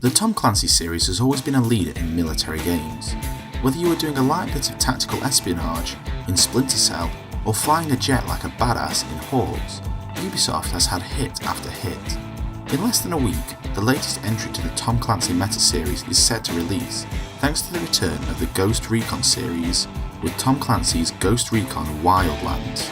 The Tom Clancy series has always been a leader in military games. Whether you were doing a light bit of tactical espionage in Splinter Cell or flying a jet like a badass in Hawks, Ubisoft has had hit after hit. In less than a week, the latest entry to the Tom Clancy Meta series is set to release, thanks to the return of the Ghost Recon series with Tom Clancy's Ghost Recon Wildlands.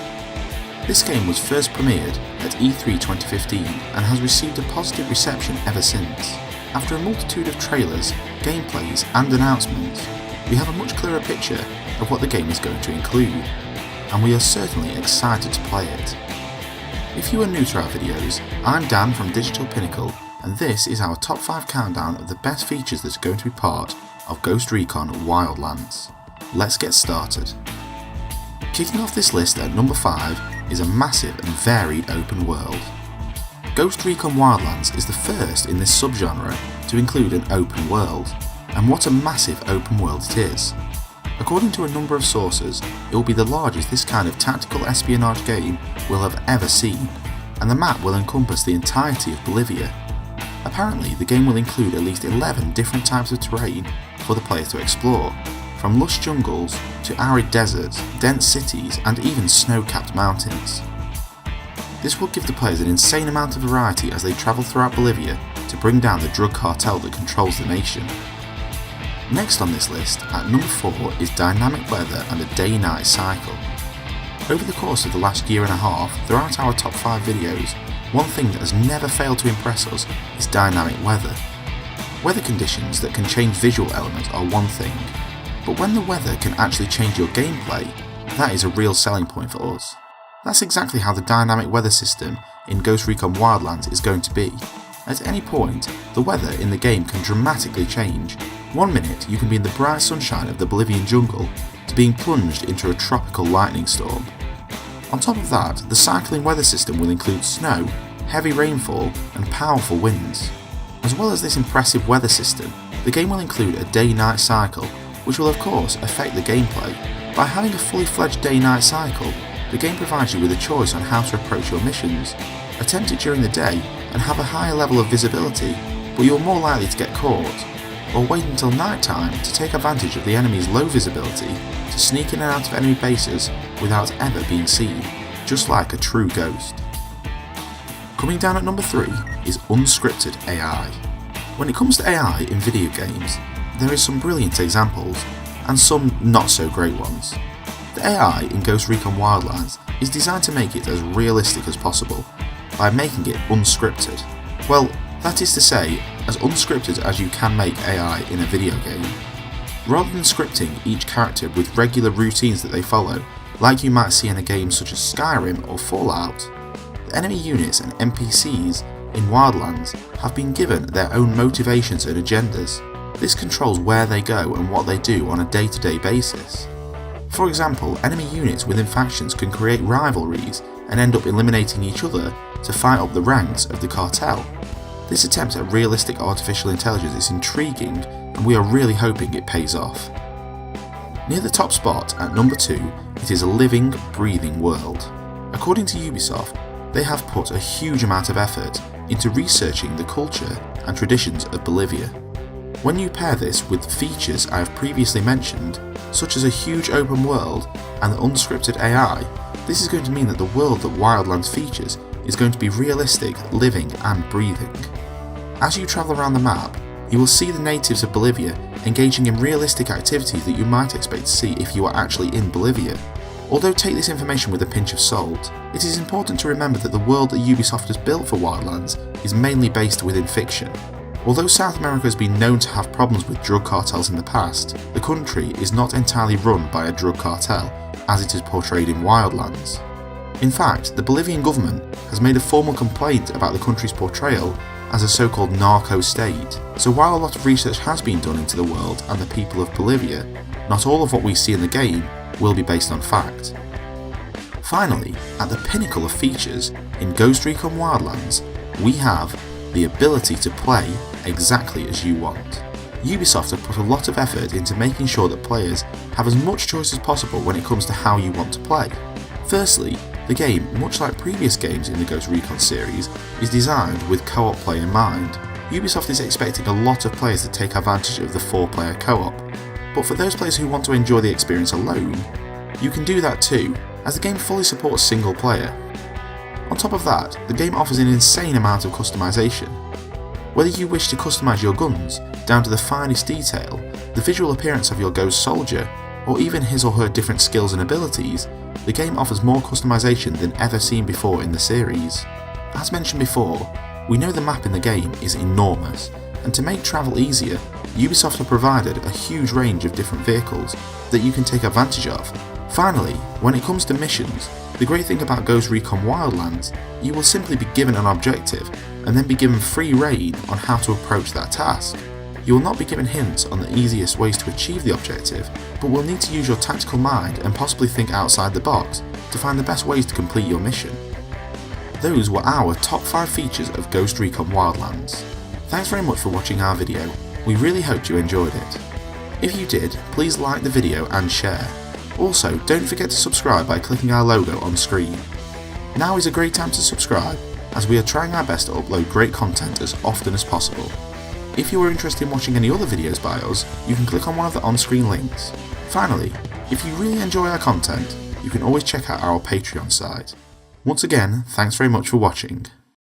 This game was first premiered at E3 2015 and has received a positive reception ever since. After a multitude of trailers, gameplays and announcements, we have a much clearer picture of what the game is going to include, and we are certainly excited to play it. If you are new to our videos, I'm Dan from Digital Pinnacle, and this is our top 5 countdown of the best features that are going to be part of Ghost Recon Wildlands. Let's get started. Kicking off this list at number 5 is a massive and varied open world. Ghost Recon Wildlands is the first in this subgenre to include an open world, and what a massive open world it is. According to a number of sources, it will be the largest this kind of tactical espionage game will have ever seen, and the map will encompass the entirety of Bolivia. Apparently, the game will include at least 11 different types of terrain for the player to explore, from lush jungles to arid deserts, dense cities and even snow-capped mountains. This will give the players an insane amount of variety as they travel throughout Bolivia to bring down the drug cartel that controls the nation. Next on this list, at number 4, is dynamic weather and a day-night cycle. Over the course of the last year and a half, throughout our top 5 videos, one thing that has never failed to impress us is dynamic weather. Weather conditions that can change visual elements are one thing, but when the weather can actually change your gameplay, that is a real selling point for us. That's exactly how the dynamic weather system in Ghost Recon Wildlands is going to be. At any point, the weather in the game can dramatically change. 1 minute you can be in the bright sunshine of the Bolivian jungle to being plunged into a tropical lightning storm. On top of that, the cycling weather system will include snow, heavy rainfall and powerful winds. As well as this impressive weather system, the game will include a day-night cycle, which will of course affect the gameplay. By having a fully fledged day-night cycle, the game provides you with a choice on how to approach your missions. Attempt it during the day and have a higher level of visibility, but you're more likely to get caught, or wait until night time to take advantage of the enemy's low visibility to sneak in and out of enemy bases without ever being seen, just like a true ghost. Coming down at number 3 is unscripted AI. When it comes to AI in video games, there is some brilliant examples and some not so great ones. The AI in Ghost Recon Wildlands is designed to make it as realistic as possible by making it unscripted. Well, that is to say, as unscripted as you can make AI in a video game. Rather than scripting each character with regular routines that they follow, like you might see in a game such as Skyrim or Fallout, the enemy units and NPCs in Wildlands have been given their own motivations and agendas. This controls where they go and what they do on a day-to-day basis. For example, enemy units within factions can create rivalries and end up eliminating each other to fight up the ranks of the Cartel. This attempt at realistic artificial intelligence is intriguing, and we are really hoping it pays off. Near the top spot at number 2, it is a living, breathing world. According to Ubisoft, they have put a huge amount of effort into researching the culture and traditions of Bolivia. When you pair this with features I have previously mentioned, such as a huge open world and the unscripted AI, this is going to mean that the world that Wildlands features is going to be realistic, living and breathing. As you travel around the map, you will see the natives of Bolivia engaging in realistic activities that you might expect to see if you are actually in Bolivia. Although take this information with a pinch of salt, it is important to remember that the world that Ubisoft has built for Wildlands is mainly based within fiction. Although South America has been known to have problems with drug cartels in the past, the country is not entirely run by a drug cartel, as it is portrayed in Wildlands. In fact, the Bolivian government has made a formal complaint about the country's portrayal as a so-called narco state, so while a lot of research has been done into the world and the people of Bolivia, not all of what we see in the game will be based on fact. Finally, at the pinnacle of features in Ghost Recon Wildlands, we have the ability to play exactly as you want. Ubisoft have put a lot of effort into making sure that players have as much choice as possible when it comes to how you want to play. Firstly, the game, much like previous games in the Ghost Recon series, is designed with co-op play in mind. Ubisoft is expecting a lot of players to take advantage of the 4-player co-op, but for those players who want to enjoy the experience alone, you can do that too, as the game fully supports single player. On top of that, the game offers an insane amount of customization. Whether you wish to customise your guns down to the finest detail, the visual appearance of your ghost soldier, or even his or her different skills and abilities, the game offers more customization than ever seen before in the series. As mentioned before, we know the map in the game is enormous, and to make travel easier, Ubisoft have provided a huge range of different vehicles that you can take advantage of. Finally, when it comes to missions, the great thing about Ghost Recon Wildlands, you will simply be given an objective and then be given free rein on how to approach that task. You will not be given hints on the easiest ways to achieve the objective, but will need to use your tactical mind and possibly think outside the box to find the best ways to complete your mission. Those were our top 5 features of Ghost Recon Wildlands. Thanks very much for watching our video, we really hoped you enjoyed it. If you did, please like the video and share. Also, don't forget to subscribe by clicking our logo on screen. Now is a great time to subscribe, as we are trying our best to upload great content as often as possible. If you are interested in watching any other videos by us, you can click on one of the on-screen links. Finally, if you really enjoy our content, you can always check out our Patreon site. Once again, thanks very much for watching.